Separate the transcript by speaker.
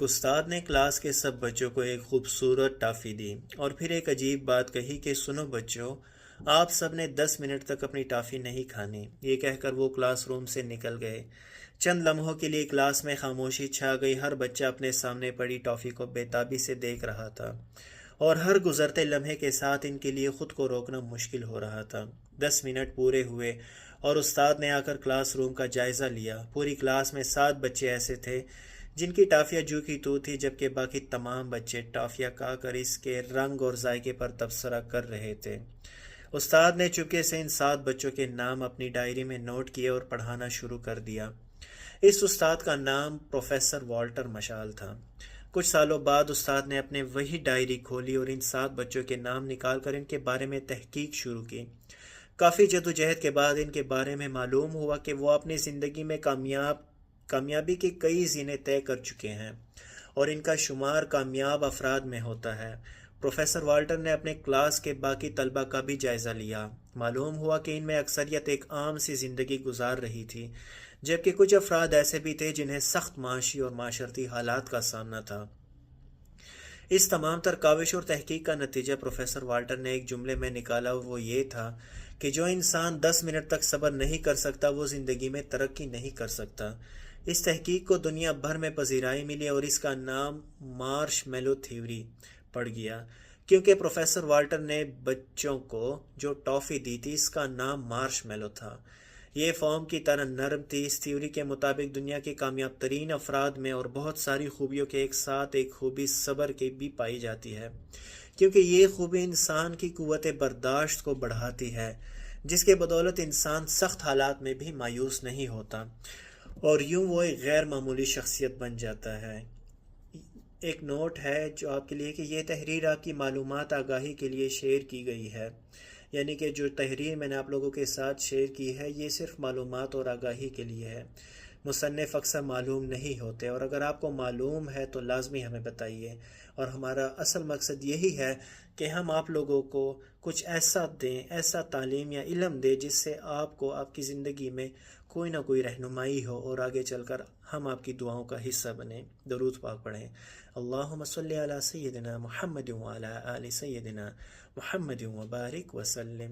Speaker 1: ایک استاد نے کلاس کے سب بچوں کو ایک خوبصورت ٹافی دی اور پھر ایک عجیب بات کہی کہ سنو بچوں، آپ سب نے 10 منٹ تک اپنی ٹافی نہیں کھانی۔ یہ کہہ کر وہ کلاس روم سے نکل گئے۔ چند لمحوں کے لیے کلاس میں خاموشی چھا گئی۔ ہر بچہ اپنے سامنے پڑی ٹافی کو بے تابی سے دیکھ رہا تھا اور ہر گزرتے لمحے کے ساتھ ان کے لیے خود کو روکنا مشکل ہو رہا تھا۔ 10 منٹ پورے ہوئے اور استاد نے آ کر کلاس روم کا جائزہ لیا۔ پوری کلاس میں 7 بچے ایسے تھے جن کی ٹافیاں جو کی تو تھی، جبکہ باقی تمام بچے ٹافیاں کھا کر اس کے رنگ اور ذائقے پر تبصرہ کر رہے تھے۔ استاد نے چپکے سے ان 7 بچوں کے نام اپنی ڈائری میں نوٹ کیے اور پڑھانا شروع کر دیا۔ اس استاد کا نام پروفیسر والٹر مشال تھا۔ کچھ سالوں بعد استاد نے اپنے وہی ڈائری کھولی اور ان 7 بچوں کے نام نکال کر ان کے بارے میں تحقیق شروع کی۔ کافی جدوجہد کے بعد ان کے بارے میں معلوم ہوا کہ وہ اپنی زندگی میں کامیابی کے کئی زینے طے کر چکے ہیں اور ان کا شمار کامیاب افراد میں ہوتا ہے۔ پروفیسر والٹر نے اپنے کلاس کے باقی طلبہ کا بھی جائزہ لیا۔ معلوم ہوا کہ ان میں اکثریت ایک عام سی زندگی گزار رہی تھی، جبکہ کچھ افراد ایسے بھی تھے جنہیں سخت معاشی اور معاشرتی حالات کا سامنا تھا۔ اس تمام تر کاوش اور تحقیق کا نتیجہ پروفیسر والٹر نے ایک جملے میں نکالا اور وہ یہ تھا کہ جو انسان 10 منٹ تک صبر نہیں کر سکتا وہ زندگی میں ترقی نہیں کر سکتا۔ اس تحقیق کو دنیا بھر میں پذیرائی ملی اور اس کا نام مارش میلو تھیوری پڑ گیا، کیونکہ پروفیسر والٹر نے بچوں کو جو ٹافی دی تھی اس کا نام مارش میلو تھا۔ یہ فوم کی طرح نرم تھی۔ اس تھیوری کے مطابق دنیا کے کامیاب ترین افراد میں اور بہت ساری خوبیوں کے ایک ساتھ ایک خوبی صبر کی بھی پائی جاتی ہے، کیونکہ یہ خوبی انسان کی قوت برداشت کو بڑھاتی ہے، جس کے بدولت انسان سخت حالات میں بھی مایوس نہیں ہوتا اور یوں وہ ایک غیر معمولی شخصیت بن جاتا ہے۔ ایک نوٹ ہے جو آپ کے لیے کہ یہ تحریر آپ کی معلومات آگاہی کے لیے شیئر کی گئی ہے، یعنی کہ جو تحریر میں نے آپ لوگوں کے ساتھ شیئر کی ہے یہ صرف معلومات اور آگاہی کے لیے ہے۔ مصنف اکثر معلوم نہیں ہوتے، اور اگر آپ کو معلوم ہے تو لازمی ہمیں بتائیے، اور ہمارا اصل مقصد یہی ہے کہ ہم آپ لوگوں کو کچھ ایسا دیں، ایسا تعلیم یا علم دیں جس سے آپ کو آپ کی زندگی میں کوئی نہ کوئی رہنمائی ہو اور آگے چل کر ہم آپ کی دعاؤں کا حصہ بنیں۔ درود پاک پڑھیں۔ اللہم صلی علی سیدنا محمد وعلی آل سیدنا محمد وبارک وسلم۔